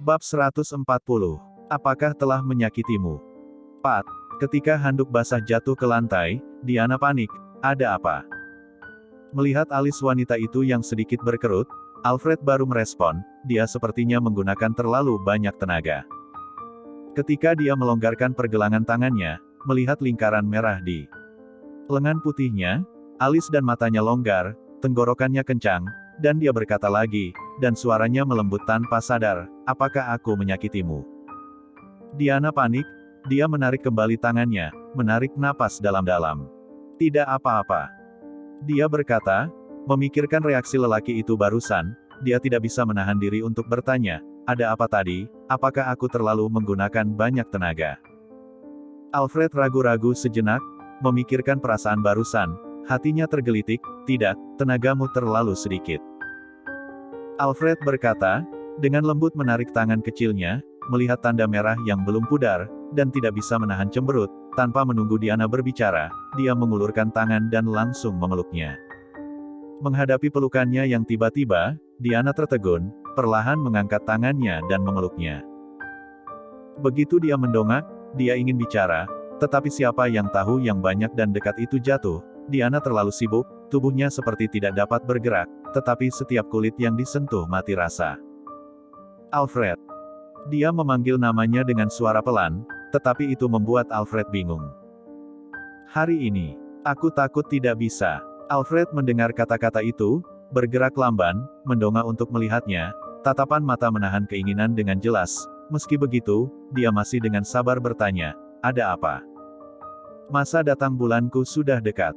Bab 140. Apakah telah menyakitimu? 4. Ketika handuk basah jatuh ke lantai, Diana panik. Ada apa? Melihat alis wanita itu yang sedikit berkerut, Alfred baru merespon, dia sepertinya menggunakan terlalu banyak tenaga. Ketika dia melonggarkan pergelangan tangannya, melihat lingkaran merah di lengan putihnya, alis dan matanya longgar, tenggorokannya kencang, dan dia berkata lagi, dan suaranya melembut tanpa sadar, apakah aku menyakitimu? Diana panik, dia menarik kembali tangannya, menarik napas dalam-dalam. Tidak apa-apa. Dia berkata, memikirkan reaksi lelaki itu barusan, dia tidak bisa menahan diri untuk bertanya, ada apa tadi, apakah aku terlalu menggunakan banyak tenaga? Alfred ragu-ragu sejenak, memikirkan perasaan barusan, hatinya tergelitik, tidak, tenagamu terlalu sedikit. Alfred berkata, dengan lembut menarik tangan kecilnya, melihat tanda merah yang belum pudar, dan tidak bisa menahan cemberut, tanpa menunggu Diana berbicara, dia mengulurkan tangan dan langsung memeluknya. Menghadapi pelukannya yang tiba-tiba, Diana tertegun, perlahan mengangkat tangannya dan memeluknya. Begitu dia mendongak, dia ingin bicara, tetapi siapa yang tahu yang banyak dan dekat itu jatuh, Diana terlalu sibuk, tubuhnya seperti tidak dapat bergerak, tetapi setiap kulit yang disentuh mati rasa. Alfred. Dia memanggil namanya dengan suara pelan, tetapi itu membuat Alfred bingung. Hari ini, aku takut tidak bisa. Alfred mendengar kata-kata itu, bergerak lamban, mendongak untuk melihatnya, tatapan mata menahan keinginan dengan jelas, meski begitu, dia masih dengan sabar bertanya, ada apa? Masa datang bulanku sudah dekat.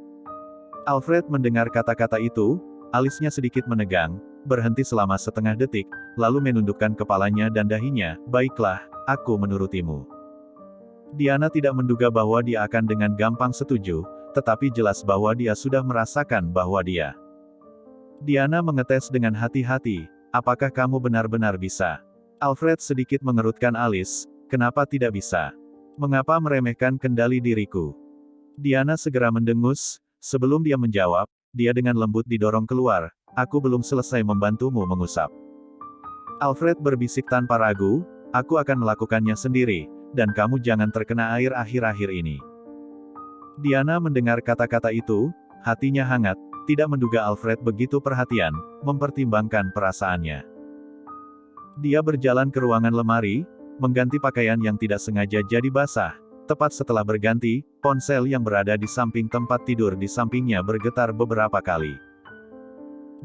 Alfred mendengar kata-kata itu, alisnya sedikit menegang, berhenti selama setengah detik, lalu menundukkan kepalanya dan dahinya, baiklah, aku menurutimu. Diana tidak menduga bahwa dia akan dengan gampang setuju, tetapi jelas bahwa dia sudah merasakan bahwa dia. Diana mengetes dengan hati-hati, apakah kamu benar-benar bisa? Alfred sedikit mengerutkan alis, kenapa tidak bisa? Mengapa meremehkan kendali diriku? Diana segera mendengus, sebelum dia menjawab, dia dengan lembut didorong keluar, aku belum selesai membantumu mengusap. Alfred berbisik tanpa ragu, aku akan melakukannya sendiri, dan kamu jangan terkena air akhir-akhir ini. Diana mendengar kata-kata itu, hatinya hangat, tidak menduga Alfred begitu perhatian, mempertimbangkan perasaannya. Dia berjalan ke ruangan lemari, mengganti pakaian yang tidak sengaja jadi basah. Tepat setelah berganti, ponsel yang berada di samping tempat tidur di sampingnya bergetar beberapa kali.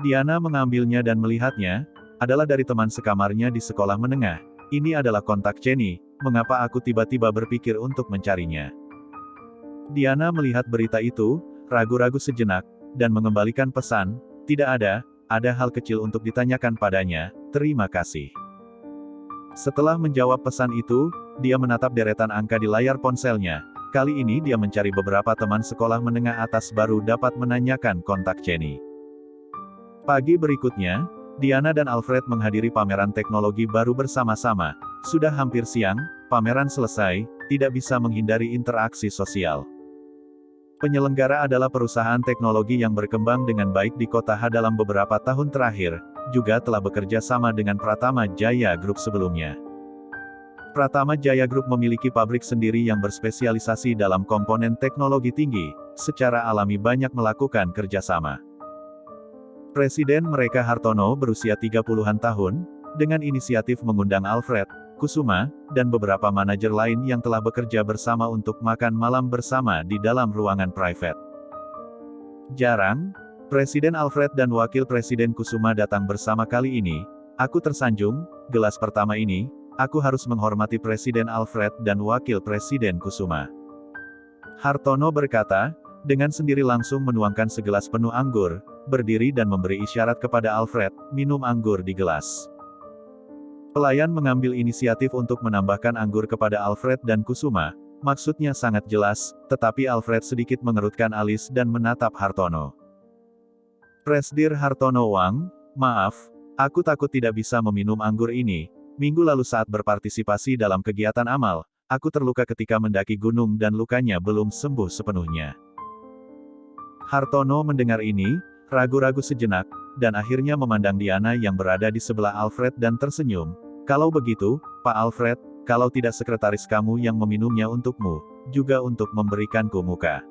Diana mengambilnya dan melihatnya, adalah dari teman sekamarnya di sekolah menengah. Ini adalah kontak Jenny, mengapa aku tiba-tiba berpikir untuk mencarinya? Diana melihat berita itu, ragu-ragu sejenak, dan mengembalikan pesan, tidak ada hal kecil untuk ditanyakan padanya, terima kasih. Setelah menjawab pesan itu, dia menatap deretan angka di layar ponselnya. Kali ini dia mencari beberapa teman sekolah menengah atas baru dapat menanyakan kontak Jenny. Pagi berikutnya, Diana dan Alfred menghadiri pameran teknologi baru bersama-sama. Sudah hampir siang, pameran selesai, tidak bisa menghindari interaksi sosial. Penyelenggara adalah perusahaan teknologi yang berkembang dengan baik di kota H dalam beberapa tahun terakhir, juga telah bekerja sama dengan Pratama Jaya Group sebelumnya. Pratama Jaya Group memiliki pabrik sendiri yang berspesialisasi dalam komponen teknologi tinggi, secara alami banyak melakukan kerjasama. Presiden mereka Hartono berusia 30-an tahun, dengan inisiatif mengundang Alfred, Kusuma, dan beberapa manajer lain yang telah bekerja bersama untuk makan malam bersama di dalam ruangan private. Jarang, Presiden Alfred dan Wakil Presiden Kusuma datang bersama kali ini. Aku tersanjung, gelas pertama ini, aku harus menghormati Presiden Alfred dan Wakil Presiden Kusuma. Hartono berkata, dengan sendiri langsung menuangkan segelas penuh anggur, berdiri dan memberi isyarat kepada Alfred, minum anggur di gelas. Pelayan mengambil inisiatif untuk menambahkan anggur kepada Alfred dan Kusuma, maksudnya sangat jelas, tetapi Alfred sedikit mengerutkan alis dan menatap Hartono. Presdir Hartono Wang, maaf, aku takut tidak bisa meminum anggur ini. Minggu lalu saat berpartisipasi dalam kegiatan amal, aku terluka ketika mendaki gunung dan lukanya belum sembuh sepenuhnya. Hartono mendengar ini, ragu-ragu sejenak, dan akhirnya memandang Diana yang berada di sebelah Alfred dan tersenyum. Kalau begitu, Pak Alfred, kalau tidak sekretaris kamu yang meminumnya untukmu, juga untuk memberikanku muka.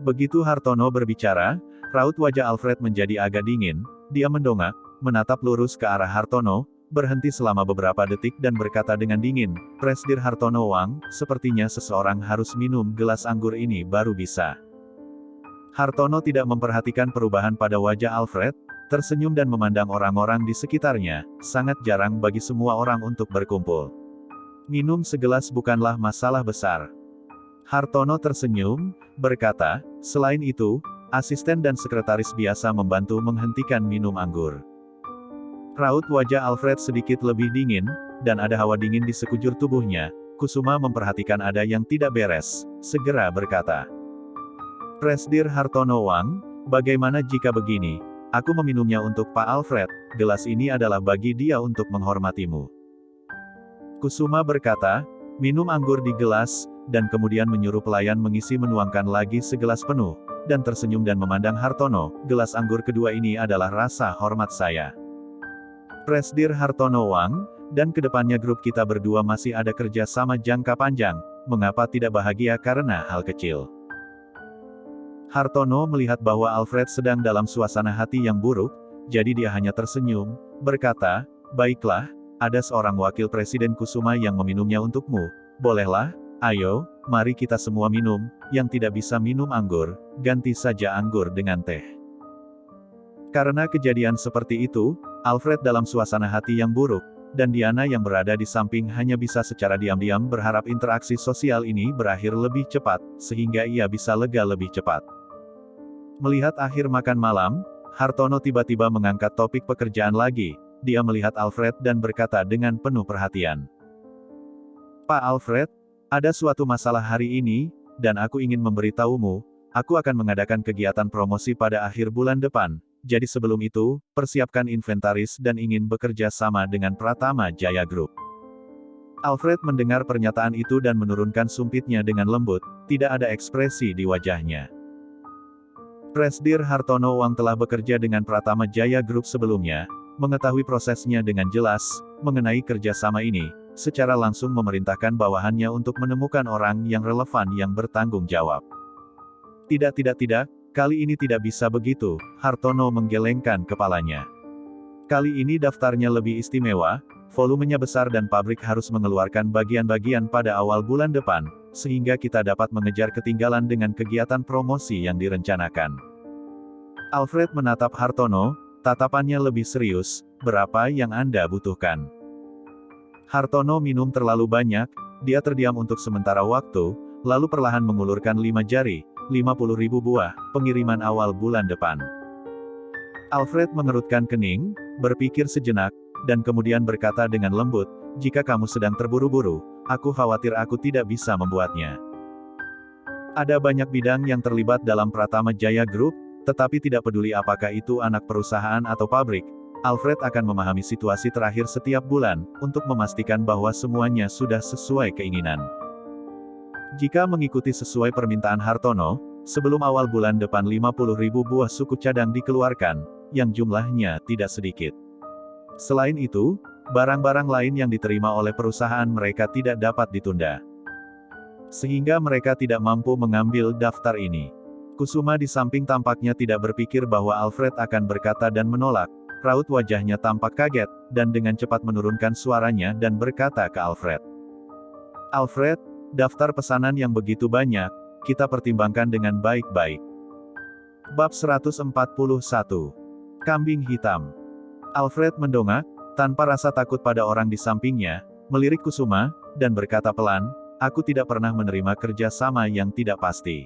Begitu Hartono berbicara, raut wajah Alfred menjadi agak dingin, dia mendongak, menatap lurus ke arah Hartono, berhenti selama beberapa detik dan berkata dengan dingin, Presdir Hartono Wang, sepertinya seseorang harus minum gelas anggur ini baru bisa. Hartono tidak memperhatikan perubahan pada wajah Alfred, tersenyum dan memandang orang-orang di sekitarnya, sangat jarang bagi semua orang untuk berkumpul. Minum segelas bukanlah masalah besar. Hartono tersenyum, berkata, selain itu, asisten dan sekretaris biasa membantu menghentikan minum anggur. Raut wajah Alfred sedikit lebih dingin, dan ada hawa dingin di sekujur tubuhnya. Kusuma memperhatikan ada yang tidak beres, segera berkata. Presdir Hartono Wang, bagaimana jika begini? Aku meminumnya untuk Pak Alfred, gelas ini adalah bagi dia untuk menghormatimu. Kusuma berkata, minum anggur di gelas, dan kemudian menyuruh pelayan mengisi menuangkan lagi segelas penuh, dan tersenyum dan memandang Hartono, gelas anggur kedua ini adalah rasa hormat saya. Presdir Hartono Wang, dan kedepannya grup kita berdua masih ada kerja sama jangka panjang, mengapa tidak bahagia karena hal kecil? Hartono melihat bahwa Alfred sedang dalam suasana hati yang buruk, jadi dia hanya tersenyum, berkata, baiklah, ada seorang wakil Presiden Kusuma yang meminumnya untukmu, bolehlah, ayo, mari kita semua minum, yang tidak bisa minum anggur, ganti saja anggur dengan teh. Karena kejadian seperti itu, Alfred dalam suasana hati yang buruk, dan Diana yang berada di samping hanya bisa secara diam-diam berharap interaksi sosial ini berakhir lebih cepat, sehingga ia bisa lega lebih cepat. Melihat akhir makan malam, Hartono tiba-tiba mengangkat topik pekerjaan lagi, dia melihat Alfred dan berkata dengan penuh perhatian. Pak Alfred, ada suatu masalah hari ini, dan aku ingin memberitahumu, aku akan mengadakan kegiatan promosi pada akhir bulan depan, jadi sebelum itu, persiapkan inventaris dan ingin bekerja sama dengan Pratama Jaya Group. Alfred mendengar pernyataan itu dan menurunkan sumpitnya dengan lembut, tidak ada ekspresi di wajahnya. Presdir Hartono Wang telah bekerja dengan Pratama Jaya Group sebelumnya, mengetahui prosesnya dengan jelas, mengenai kerjasama ini, secara langsung memerintahkan bawahannya untuk menemukan orang yang relevan yang bertanggung jawab. Tidak, kali ini tidak bisa begitu, Hartono menggelengkan kepalanya. Kali ini daftarnya lebih istimewa, volumenya besar dan pabrik harus mengeluarkan bagian-bagian pada awal bulan depan, sehingga kita dapat mengejar ketinggalan dengan kegiatan promosi yang direncanakan. Alfred menatap Hartono, tatapannya lebih serius, berapa yang Anda butuhkan? Hartono minum terlalu banyak, dia terdiam untuk sementara waktu, lalu perlahan mengulurkan 5 jari, 50.000 buah, pengiriman awal bulan depan. Alfred mengerutkan kening, berpikir sejenak, dan kemudian berkata dengan lembut, jika kamu sedang terburu-buru, aku khawatir aku tidak bisa membuatnya. Ada banyak bidang yang terlibat dalam Pratama Jaya Group, tetapi tidak peduli apakah itu anak perusahaan atau pabrik, Alfred akan memahami situasi terakhir setiap bulan, untuk memastikan bahwa semuanya sudah sesuai keinginan. Jika mengikuti sesuai permintaan Hartono, sebelum awal bulan depan 50.000 buah suku cadang dikeluarkan, yang jumlahnya tidak sedikit. Selain itu, barang-barang lain yang diterima oleh perusahaan mereka tidak dapat ditunda. Sehingga mereka tidak mampu mengambil daftar ini. Kusuma di samping tampaknya tidak berpikir bahwa Alfred akan berkata dan menolak, raut wajahnya tampak kaget, dan dengan cepat menurunkan suaranya dan berkata ke Alfred. Alfred, daftar pesanan yang begitu banyak, kita pertimbangkan dengan baik-baik. Bab 141. Kambing Hitam. Alfred mendongak, tanpa rasa takut pada orang di sampingnya, melirik Kusuma, dan berkata pelan, aku tidak pernah menerima kerja sama yang tidak pasti.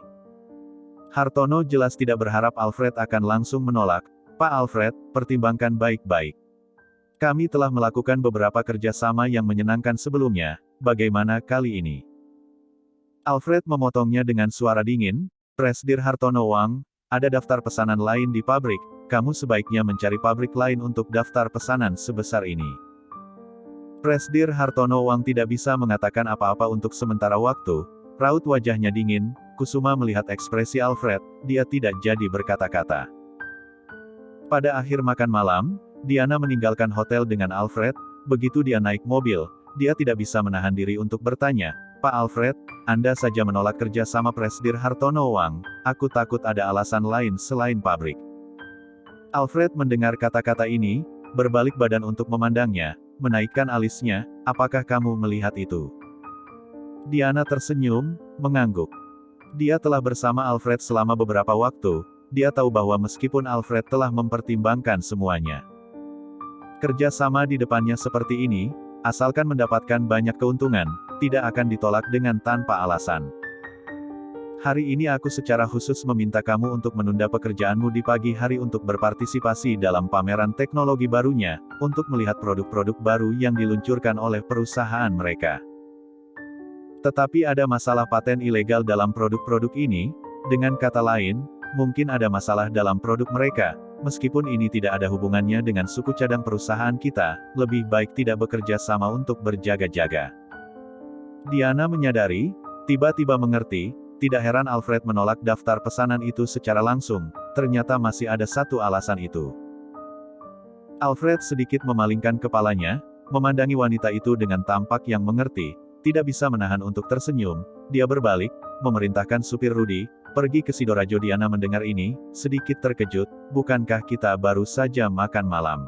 Hartono jelas tidak berharap Alfred akan langsung menolak, Pak Alfred, pertimbangkan baik-baik. Kami telah melakukan beberapa kerjasama yang menyenangkan sebelumnya, bagaimana kali ini? Alfred memotongnya dengan suara dingin, Presdir Hartono Wang, ada daftar pesanan lain di pabrik, kamu sebaiknya mencari pabrik lain untuk daftar pesanan sebesar ini. Presdir Hartono Wang tidak bisa mengatakan apa-apa untuk sementara waktu, raut wajahnya dingin, Kusuma melihat ekspresi Alfred, dia tidak jadi berkata-kata. Pada akhir makan malam, Diana meninggalkan hotel dengan Alfred, begitu dia naik mobil, dia tidak bisa menahan diri untuk bertanya, "Pak Alfred, Anda saja menolak kerja sama Presidir Hartono Wang, aku takut ada alasan lain selain pabrik." Alfred mendengar kata-kata ini, berbalik badan untuk memandangnya, menaikkan alisnya, "Apakah kamu melihat itu?" Diana tersenyum, mengangguk. Dia telah bersama Alfred selama beberapa waktu, dia tahu bahwa meskipun Alfred telah mempertimbangkan semuanya. Kerja sama di depannya seperti ini, asalkan mendapatkan banyak keuntungan, tidak akan ditolak dengan tanpa alasan. "Hari ini aku secara khusus meminta kamu untuk menunda pekerjaanmu di pagi hari untuk berpartisipasi dalam pameran teknologi barunya, untuk melihat produk-produk baru yang diluncurkan oleh perusahaan mereka. Tetapi ada masalah paten ilegal dalam produk-produk ini, dengan kata lain, mungkin ada masalah dalam produk mereka, meskipun ini tidak ada hubungannya dengan suku cadang perusahaan kita, lebih baik tidak bekerja sama untuk berjaga-jaga." Diana menyadari, tiba-tiba mengerti, tidak heran Alfred menolak daftar pesanan itu secara langsung, ternyata masih ada satu alasan itu. Alfred sedikit memalingkan kepalanya, memandangi wanita itu dengan tampak yang mengerti, tidak bisa menahan untuk tersenyum, dia berbalik, memerintahkan supir Rudy, "Pergi ke Sidoarjo." Diana mendengar ini, sedikit terkejut, "Bukankah kita baru saja makan malam?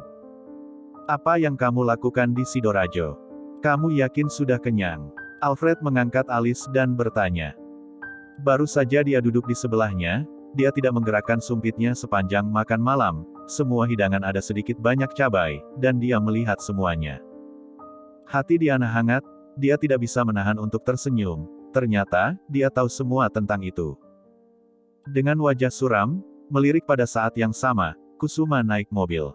Apa yang kamu lakukan di Sidoarjo? Kamu yakin sudah kenyang?" Alfred mengangkat alis dan bertanya. Baru saja dia duduk di sebelahnya, dia tidak menggerakkan sumpitnya sepanjang makan malam, semua hidangan ada sedikit banyak cabai, dan dia melihat semuanya. Hati Diana hangat, dia tidak bisa menahan untuk tersenyum, ternyata, dia tahu semua tentang itu. Dengan wajah suram, melirik pada saat yang sama, Kusuma naik mobil.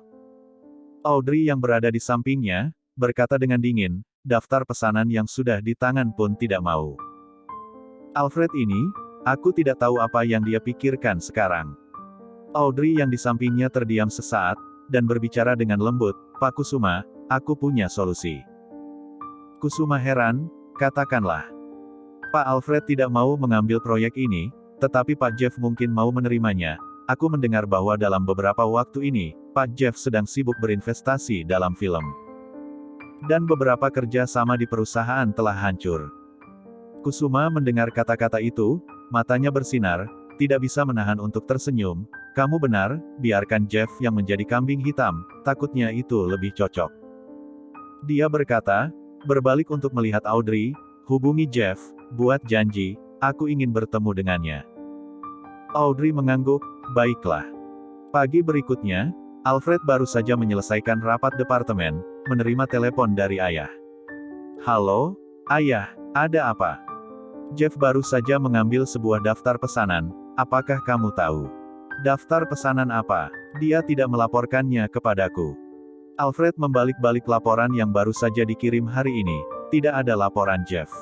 Audrey yang berada di sampingnya, berkata dengan dingin, "Daftar pesanan yang sudah di tangan pun tidak mau." Alfred ini, aku tidak tahu apa yang dia pikirkan sekarang. Audrey yang di sampingnya terdiam sesaat, dan berbicara dengan lembut, "Pak Kusuma, aku punya solusi." Kusuma heran, "Katakanlah." "Pak Alfred tidak mau mengambil proyek ini, tetapi Pak Jeff mungkin mau menerimanya. Aku mendengar bahwa dalam beberapa waktu ini, Pak Jeff sedang sibuk berinvestasi dalam film. Dan beberapa kerja sama di perusahaan telah hancur." Kusuma mendengar kata-kata itu, matanya bersinar, tidak bisa menahan untuk tersenyum. "Kamu benar, biarkan Jeff yang menjadi kambing hitam, takutnya itu lebih cocok." Dia berkata, berbalik untuk melihat Audrey, "Hubungi Jeff, buat janji, aku ingin bertemu dengannya." Audrey mengangguk, "Baiklah." Pagi berikutnya, Alfred baru saja menyelesaikan rapat departemen, menerima telepon dari ayah. "Halo, Ayah, ada apa?" "Jeff baru saja mengambil sebuah daftar pesanan, apakah kamu tahu?" "Daftar pesanan apa?" "Dia tidak melaporkannya kepadaku." Alfred membalik-balik laporan yang baru saja dikirim hari ini, tidak ada laporan Jeff.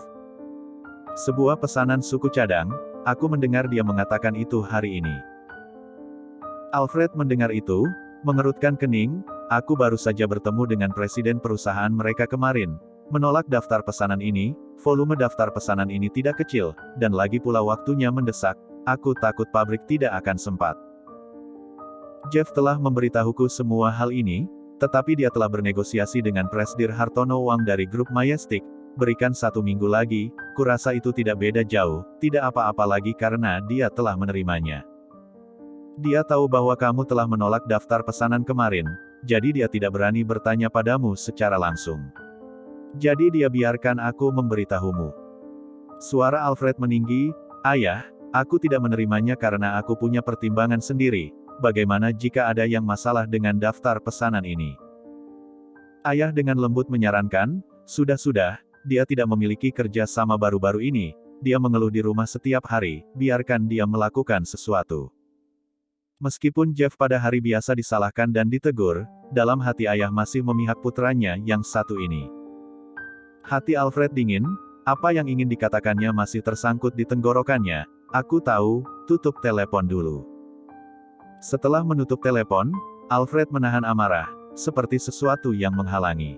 "Sebuah pesanan suku cadang, aku mendengar dia mengatakan itu hari ini." Alfred mendengar itu, mengerutkan kening, "Aku baru saja bertemu dengan presiden perusahaan mereka kemarin, menolak daftar pesanan ini, volume daftar pesanan ini tidak kecil, dan lagi pula waktunya mendesak, aku takut pabrik tidak akan sempat." Jeff telah memberitahuku semua hal ini, tetapi dia telah bernegosiasi dengan Presidir Hartono Wang dari grup Majestic, berikan 1 minggu lagi, kurasa itu tidak beda jauh, tidak apa-apa lagi karena dia telah menerimanya. Dia tahu bahwa kamu telah menolak daftar pesanan kemarin, jadi dia tidak berani bertanya padamu secara langsung. Jadi dia biarkan aku memberitahumu." Suara Alfred meninggi, "Ayah, aku tidak menerimanya karena aku punya pertimbangan sendiri. Bagaimana jika ada yang masalah dengan daftar pesanan ini?" Ayah dengan lembut menyarankan, "Sudah-sudah, dia tidak memiliki kerja sama baru-baru ini, dia mengeluh di rumah setiap hari, biarkan dia melakukan sesuatu." Meskipun Jeff pada hari biasa disalahkan dan ditegur, dalam hati ayah masih memihak putranya yang satu ini. Hati Alfred dingin, apa yang ingin dikatakannya masih tersangkut di tenggorokannya. "Aku tahu, tutup telepon dulu." Setelah menutup telepon, Alfred menahan amarah, seperti sesuatu yang menghalangi.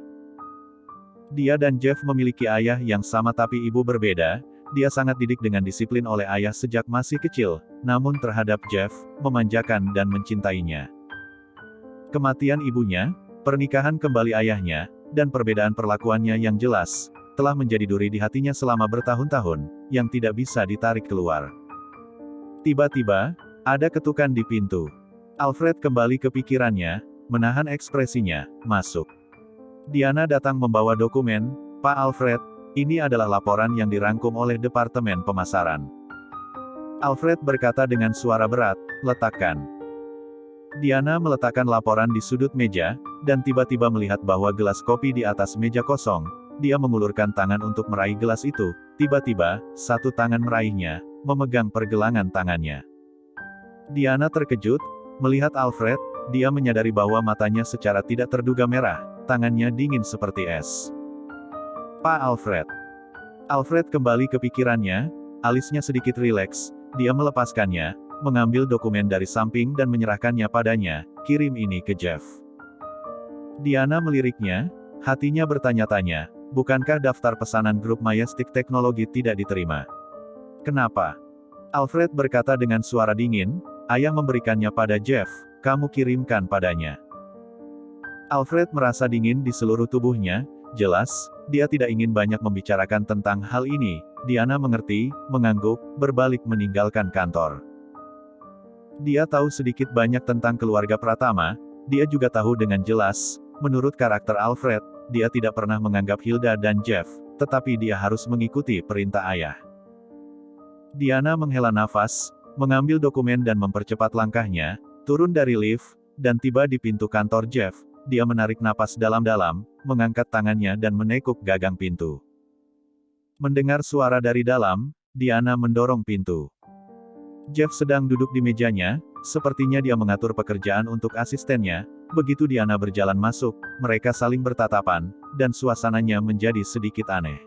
Dia dan Jeff memiliki ayah yang sama tapi ibu berbeda, dia sangat didik dengan disiplin oleh ayah sejak masih kecil, namun terhadap Jeff, memanjakan dan mencintainya. Kematian ibunya, pernikahan kembali ayahnya, dan perbedaan perlakuannya yang jelas, telah menjadi duri di hatinya selama bertahun-tahun, yang tidak bisa ditarik keluar. Tiba-tiba, ada ketukan di pintu. Alfred kembali ke pikirannya, menahan ekspresinya, masuk. Diana datang membawa dokumen. Pak Alfred, ini adalah laporan yang dirangkum oleh Departemen Pemasaran. Alfred berkata dengan suara berat, letakkan. Diana meletakkan laporan di sudut meja, dan tiba-tiba melihat bahwa gelas kopi di atas meja kosong. Dia mengulurkan tangan untuk meraih gelas itu. Tiba-tiba, satu tangan meraihnya, memegang pergelangan tangannya. Diana terkejut, melihat Alfred. Dia menyadari bahwa matanya secara tidak terduga merah, tangannya dingin seperti es. Pak Alfred. Alfred kembali ke pikirannya, alisnya sedikit rileks, dia melepaskannya, mengambil dokumen dari samping dan menyerahkannya padanya, kirim ini ke Jeff. Diana meliriknya, hatinya bertanya-tanya, bukankah daftar pesanan grup Majestic Teknologi tidak diterima? Kenapa? Alfred berkata dengan suara dingin, ayah memberikannya pada Jeff, kamu kirimkan padanya. Alfred merasa dingin di seluruh tubuhnya, jelas, dia tidak ingin banyak membicarakan tentang hal ini. Diana mengerti, mengangguk, berbalik meninggalkan kantor. Dia tahu sedikit banyak tentang keluarga Pratama, dia juga tahu dengan jelas, menurut karakter Alfred, dia tidak pernah menganggap Hilda dan Jeff, tetapi dia harus mengikuti perintah ayah. Diana menghela nafas, mengambil dokumen dan mempercepat langkahnya, turun dari lift, dan tiba di pintu kantor Jeff. Dia menarik napas dalam-dalam, mengangkat tangannya dan menekuk gagang pintu. Mendengar suara dari dalam, Diana mendorong pintu. Jeff sedang duduk di mejanya, sepertinya dia mengatur pekerjaan untuk asistennya. Begitu Diana berjalan masuk, mereka saling bertatapan, dan suasananya menjadi sedikit aneh.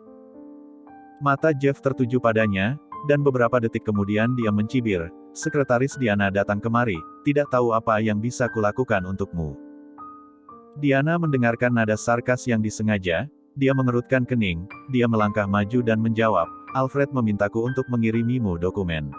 Mata Jeff tertuju padanya, dan beberapa detik kemudian dia mencibir, sekretaris Diana datang kemari, tidak tahu apa yang bisa kulakukan untukmu. Diana mendengarkan nada sarkas yang disengaja, dia mengerutkan kening, dia melangkah maju dan menjawab, Alfred memintaku untuk mengirimimu dokumen.